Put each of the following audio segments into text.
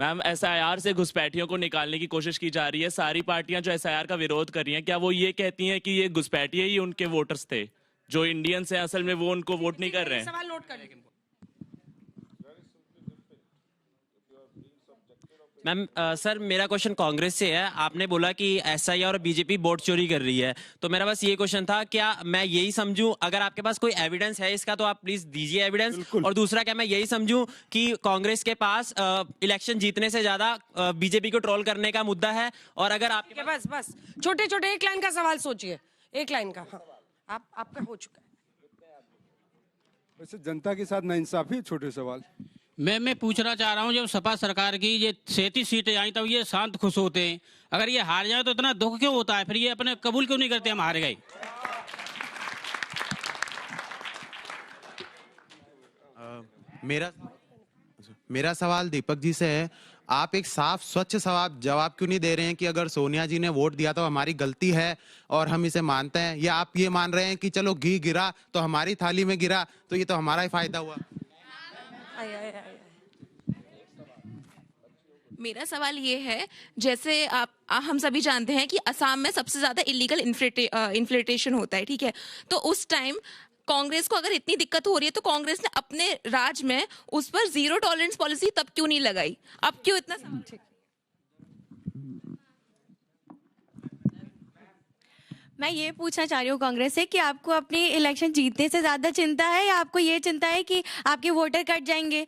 Ma'am, SIR से घुसपैठियों को निकालने की कोशिश की जा रही है। सारी पार्टियां जो एसआईआर का विरोध कर रही हैं, क्या वो ये कहती हैं कि ये घुसपैठिए ही उनके वोटर्स थे, जो इंडियंस हैं असल में वो उनको वोट नहीं कर रहे हैं? सवाल नोट कर लीजिए। मैम सर, मेरा क्वेश्चन कांग्रेस से है। आपने बोला कि एसआईआर और बीजेपी वोट चोरी कर रही है, तो मेरा बस ये क्वेश्चन था, क्या मैं यही समझूं, अगर आपके पास कोई एविडेंस है इसका तो आप प्लीज दीजिए एविडेंस। और दूसरा, क्या मैं यही समझूं कि कांग्रेस के पास इलेक्शन जीतने से ज्यादा बीजेपी को ट्रोल करने का मुद्दा है? और अगर आपके बस बस छोटे छोटे एक लाइन का सवाल सोचिए, एक लाइन का। हाँ, आपका हो चुका है। वैसे जनता के साथ नाइंसाफी, छोटे सवाल। मैं पूछना चाह रहा हूँ, जब सपा सरकार की ये 37 सीटें आई तब ये शांत खुश होते हैं, अगर ये हार जाए तो इतना दुख क्यों होता है? फिर ये अपने कबूल क्यों नहीं करते हम हार गए? मेरा सवाल दीपक जी से है। आप एक साफ स्वच्छ जवाब क्यों नहीं दे रहे हैं कि अगर सोनिया जी ने वोट दिया तो हमारी गलती है और हम इसे मानते हैं, या आप ये मान रहे हैं कि चलो घी गिरा तो हमारी थाली में गिरा तो ये तो हमारा ही फायदा हुआ? मेरा सवाल ये है, जैसे हम सभी जानते हैं कि असम में सबसे ज्यादा इलीगल इन्फ्लेटेशन होता है, ठीक है? तो उस टाइम कांग्रेस को अगर इतनी दिक्कत हो रही है तो कांग्रेस ने अपने राज में उस पर जीरो टॉलरेंस पॉलिसी तब क्यों नहीं लगाई? अब क्यों इतना मैं ये पूछना चाह रही हूँ कांग्रेस से कि आपको अपनी इलेक्शन जीतने से ज्यादा चिंता है, या आपको ये चिंता है कि आपके वोटर कट जाएंगे,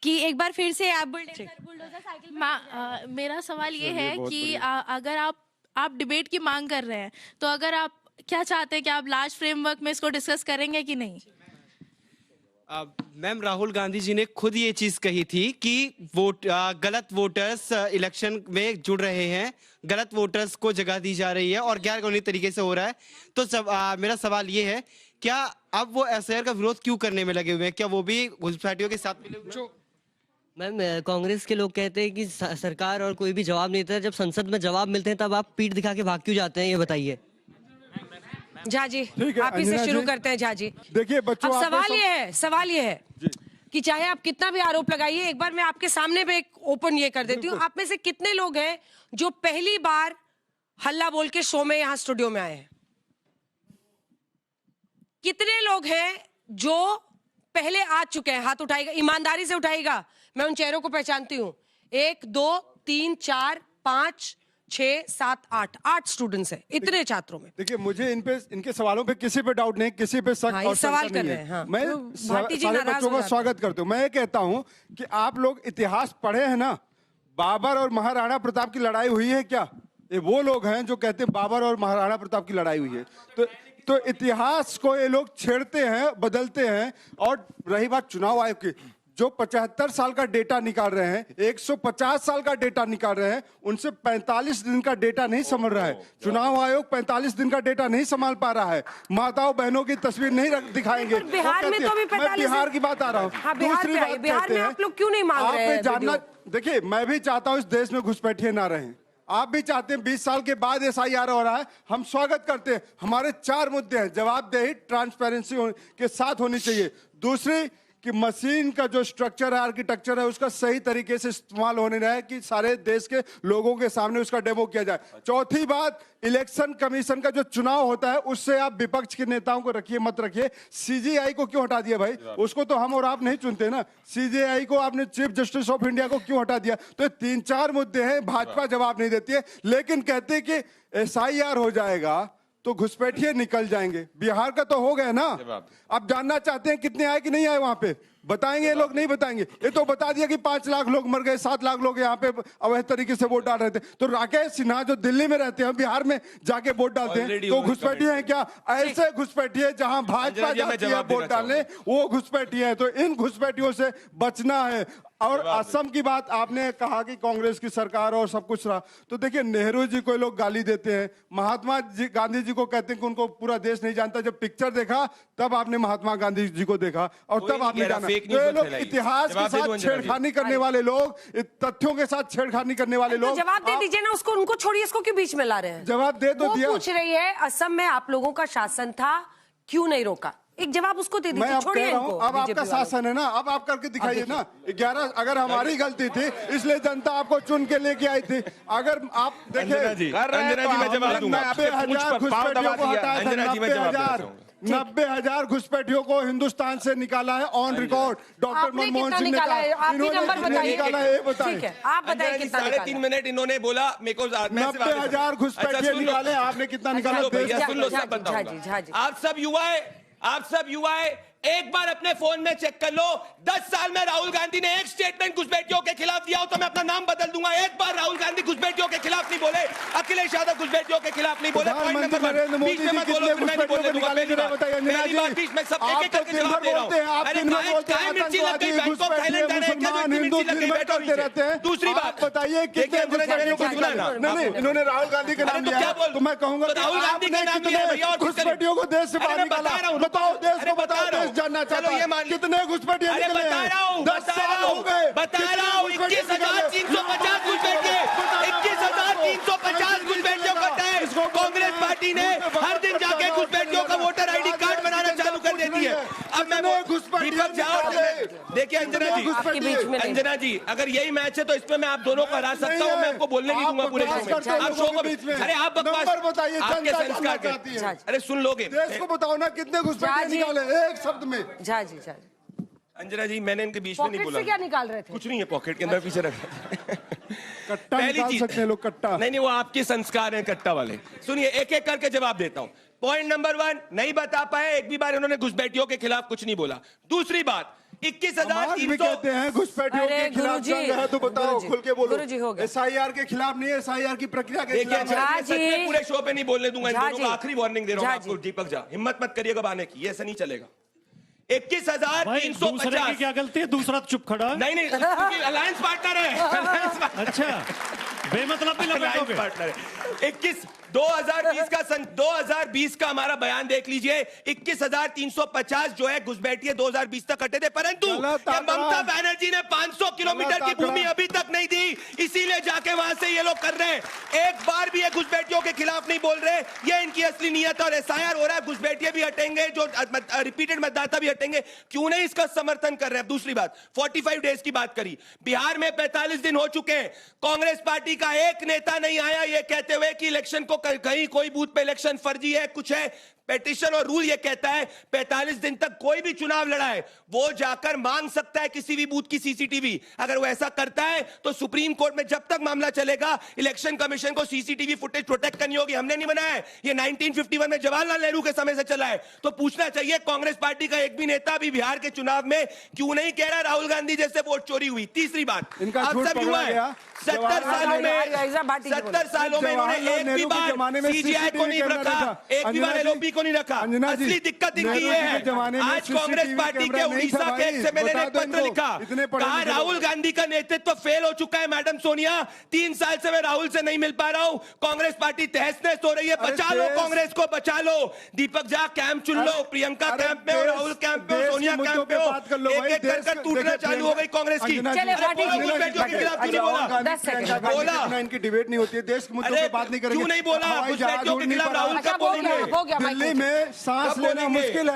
कि एक बार फिर से आप बुलडोजर साइकिल? मेरा सवाल ये है कि अगर आप डिबेट की मांग कर रहे हैं, तो अगर आप क्या चाहते हैं कि आप लास्ट फ्रेमवर्क में इसको डिस्कस करेंगे कि नहीं? मैम, राहुल गांधी जी ने खुद ये चीज कही थी कि गलत वोटर्स इलेक्शन में जुड़ रहे हैं, गलत वोटर्स को जगह दी जा रही है और गैर कानूनी तरीके से हो रहा है। तो मेरा सवाल ये है, क्या अब वो एसआईआर का विरोध क्यों करने में लगे हुए हैं? क्या वो भी घुसपैठियों के साथ मिले हुए हैं? मैम, कांग्रेस के लोग कहते हैं कि सरकार और कोई भी जवाब नहीं देता, जब संसद में जवाब मिलते हैं तब आप पीठ दिखा के भाग क्यों जाते हैं, ये बताइए। झा जी, आप ही से शुरू करते हैं। झा जी, देखिए बच्चों, अब सवाल ये है कि चाहे आप कितना भी आरोप लगाइए, एक बार मैं आपके सामने पे एक ओपन ये कर देती हूँ, आप में से कितने लोग हैं जो पहली बार हल्ला बोल के शो में यहाँ स्टूडियो में आए हैं? कितने लोग हैं जो पहले आ चुके हैं? हाथ उठाएगा, ईमानदारी से उठाएगा। मैं उन चेहरों को पहचानती हूँ। 1 2 3 4 5 6 7 8 स्टूडेंट्स हैं इतने छात्रों में। देखिए, मुझे इनके सवालों पे किसी पे डाउट नहीं, किसी पे शक और सवाल शंका कर नहीं रहे हैं। हाँ, मैं सारे बच्चों का स्वागत करता हूँ। मैं ये कहता हूँ कि आप लोग इतिहास पढ़े हैं ना? बाबर और महाराणा प्रताप की लड़ाई हुई है क्या? ये वो लोग हैं जो कहते हैं बाबर और महाराणा प्रताप की लड़ाई हुई है। तो इतिहास को ये लोग छेड़ते हैं, बदलते हैं। और रही बात चुनाव आयोग की, जो 75 साल का डेटा निकाल रहे हैं, 150 साल का डेटा निकाल रहे हैं, उनसे 45 दिन का डेटा नहीं संभल रहा है। चुनाव आयोग 45 दिन का डेटा नहीं संभाल पा रहा है। माताओं बहनों की तस्वीर नहीं दिखाएंगे। बिहार में तो भी 45 मैं बिहार की बात आ रहा हूँ। दूसरी बात, बिहार में आप लोग क्यों नहीं मांग रहे हैं? जानना, देखिए, मैं भी चाहता हूँ इस देश में घुसपैठिए ना रहे। आप भी चाहते हैं 20 साल के बाद एसआईआर हो रहा है, हम स्वागत करते हैं। हमारे 4 मुद्दे हैं। जवाबदेही, ट्रांसपेरेंसी के साथ होनी चाहिए। दूसरी कि मशीन का जो स्ट्रक्चर है, आर्किटेक्चर है, उसका सही तरीके से इस्तेमाल होने रहा है कि सारे देश के लोगों के सामने उसका डेमो किया जाए। चौथी बात, इलेक्शन कमीशन का जो चुनाव होता है उससे आप विपक्ष के नेताओं को रखिए, मत रखिए। सीजेआई को क्यों हटा दिया भाई? उसको तो हम और आप नहीं चुनते ना। सीजेआई को आपने चीफ जस्टिस ऑफ इंडिया को क्यों हटा दिया? तो 3-4 मुद्दे हैं, भाजपा जवाब नहीं देती है, लेकिन कहते हैं कि एसआईआर हो जाएगा तो घुसपैठिए निकल जाएंगे। बिहार का तो हो गया ना। अब जानना चाहते हैं कितने आए कि नहीं आए? वहां पे बताएंगे ये लोग? नहीं बताएंगे। ये तो बता दिया कि 5 लाख लोग मर गए, 7 लाख लोग यहाँ पे अवैध तरीके से वोट डाल रहे थे। तो राकेश सिन्हा जो दिल्ली में रहते हैं, बिहार में जाके वोट डालते हैं, तो घुसपैठिए हैं क्या? ऐसे घुसपैठिए जहां भाजपा जाती है वोट डालने, वो घुसपैठिए है। तो इन घुसपैठियों से बचना है। और असम की बात आपने कहा कि कांग्रेस की सरकार और सब कुछ रहा, तो देखिए, नेहरू जी को लोग गाली देते हैं, महात्मा जी गांधी जी को कहते हैं कि उनको पूरा देश नहीं जानता। जब पिक्चर देखा तब आपने महात्मा गांधी जी को देखा और तब आपने जाना। तो ये लोग इतिहास के साथ छेड़खानी करने वाले लोग, तथ्यों के साथ छेड़खानी करने वाले लोग। जवाब दे दीजिए ना उसको, उनको छोड़िए, इसको क्यों बीच में ला रहे हैं? जवाब दे तो दिया। पूछ रही है, असम में आप लोगों का शासन था, क्यों नहीं रोका? एक जवाब उसको दे मैं दीजिए, अब छोड़िए कह रहा हूं, इनको, अब आपका बीजेपी वालों को। शासन है ना, अब आप करके दिखाइए ना। 11 अगर हमारी गलती थी इसलिए जनता आपको चुन के लेके आई थी। अगर आप अंजना जी, देखिए अंजना जी, मैं जवाब दूंगा। आपके पूंछ पर पांव दबा दिया। अंजना जी, मैं जवाब देता हूं। 90,000 घुसपैठियों को हिंदुस्तान से निकाला है ऑन रिकॉर्ड। डॉक्टर आपने मनमोहन कितना सिंह ने निकाला है? कहा, आप ही इन्होंने नंबर कितने बताइए। निकाला है ये बताएं। ठीक है, आप बताइए अंजना जी, कितना 3.5 निकाला? मिनट इन्होंने बोला मेरे को 90,000 घुसपैठिए निकाले, आपने कितना निकाला? सुन लो भैया, सुन लो, झा सब जी, बताऊंगा। झा जी, झा जी। आप सब युवाएं एक बार अपने फोन में चेक कर लो। 10 साल में राहुल गांधी ने एक स्टेटमेंट घुसपैठियों के खिलाफ दिया हो तो मैं अपना नाम बदल दूंगा। एक बार राहुल गांधी घुसपैठियों के खिलाफ नहीं बोले, अखिलेश यादव घुसपैठियों के खिलाफ नहीं बोले। पॉइंट नंबर 1, बीच में मत बोलो, फिर मैं नहीं बोलने दूंगा। पहली बात बीच में सब एक एक करके जवाब दे रहा हूं। अरे काय मिर्ची लग गई, बैंक ऑफ थाईलैंड जाने क्या जो इतनी मिर्ची लग गई, बैठो नीचे। दूसरी बात बताइए कितने नहीं, इन्होंने राहुल गांधी के नाम तो लिया क्या बोल, तो मैं कहूंगा राहुल गांधी का नाम लिया भैया और घुसपैठियों को देश से बाहर निकाला। बताओ, देश को बताओ, देश जानना चाहता है कितने घुसपैठिए अरे निकले बता हैं? रहा हूँ, 10 साल हो गए, बता रहा हूँ, 21,350 घुसपैठिए, 21,350 घुसपैठियों का टैक्स कांग्रेस पार्टी ने हर दिन जाके घुसपैठियों का वोटर आईडी कार्ड बनाना चालू कर देती है। अब मैं दीपक जाओ, देखिए अंजना जी, अगर यही मैच है तो इसमें मैं आप दोनों को हरा सकता हूँ। मैं आपको बोलने नहीं दूंगा पूरे शो में। आप शो को अरे आप बकवास बताइए, आपके संस्कार के, अरे सुन लोगे, देश को बताओ ना कितने घुसपैठिए निकाले एक शब्द में। झा जी, झा जी। अंजना जी, मैंने इनके बीच में नहीं पॉकेट बोला। से क्या निकाल रहे थे? कुछ नहीं है पॉकेट के अंदर, पीछे रखा। कट्टा निकाल सकते हैं लोग, कट्टा। नहीं, वो आपके संस्कार हैं कट्टा वाले। सुनिए, एक एक करके जवाब देता हूं। पॉइंट नंबर 1, नहीं बता पाए, एक भी बार इन्होंने घुसपैठियों के खिलाफ कुछ नहीं बोला। दूसरी बात, 21,300 कहते हैं घुसपैठियों के खिलाफ जंग है तो बताओ, खुल के बोलो। SIR के खिलाफ नहीं है, SIR की प्रक्रिया के खिलाफ है। पूरे शो पे नहीं बोलने दूंगा इन दोनों को। आखिरी वार्निंग दे रहा हूं आपको, दीपक झा, हिम्मत मत करिएगा बहाने की, ये ऐसा नहीं चलेगा। 21,350 क्या गलती है? दूसरा चुप खड़ा। नहीं, अलायंस पार्टनर है। अच्छा, बेमतलब भी लपेटोगे। पार्टनर है। 2020 का हमारा बयान देख लीजिए। 21,350 जो है घुसपैठिए 2020 तक कटे थे, परंतु ममता बनर्जी ने 500 किलोमीटर की भूमि अभी तक नहीं दी, इसीलिए जाके वहां से ये लोग कर रहे हैं। एक बार भी ये घुसपैठियों के खिलाफ नहीं बोल रहे, ये इनकी असली नीयत। और SIR हो रहा है, घुसपैठिए भी हटेंगे, जो रिपीटेड मतदाता भी हटेंगे, क्यों नहीं इसका समर्थन कर रहे हैं। दूसरी बात, 45 डेज की बात करी, बिहार में 45 दिन हो चुके हैं, कांग्रेस पार्टी का एक नेता नहीं आया ये कहते हुए कि इलेक्शन को कहीं कोई बूथ पे इलेक्शन फर्जी है, कुछ है। पेटिशन और रूल ये कहता है 45 दिन तक कोई भी चुनाव लड़ा है वो जाकर मांग सकता है किसी भी बूथ की CCTV। अगर वो ऐसा करता है तो सुप्रीम कोर्ट में जब तक मामला चलेगा, इलेक्शन कमीशन को CCTV फुटेज प्रोटेक्ट करनी होगी। हमने नहीं बनाया है, ये 1951 में जवाहरलाल नेहरू के समय से चला है। तो पूछना चाहिए कांग्रेस पार्टी का एक भी नेता अभी बिहार के चुनाव में क्यों नहीं कह रहा राहुल गांधी जैसे वोट चोरी हुई। तीसरी बात, आप सब युवा है, 70 सालों में इन्होंने एक भी बार CGI को नहीं रखा, एक भी बार LOP को नहीं रखा। असली दिक्कत इनकी ये है, आज कांग्रेस पार्टी के उड़ीसा के MLA ने पत्र लिखा, कहा राहुल गांधी का नेतृत्व फेल हो चुका है। मैडम सोनिया, 3 साल से मैं राहुल से नहीं मिल पा रहा हूं, कांग्रेस पार्टी तहस नहस हो रही है, बचा लो कांग्रेस को, बचा लो। दीपक झा कैंप चुन लो, प्रियंका कैंप में हो, राहुल कैंप में हो, सोनिया कैंप में हो, एक एक कर टूटना चालू हो गई कांग्रेस की। बोला इनकी डिबेट नहीं होती है, देश के मुद्दों पे बात नहीं करेंगे। क्यों नहीं बोला? घुसपैठियों के खिलाफ राहुल का बोलेंगे। दिल्ली में सांस लेना मुश्किल है।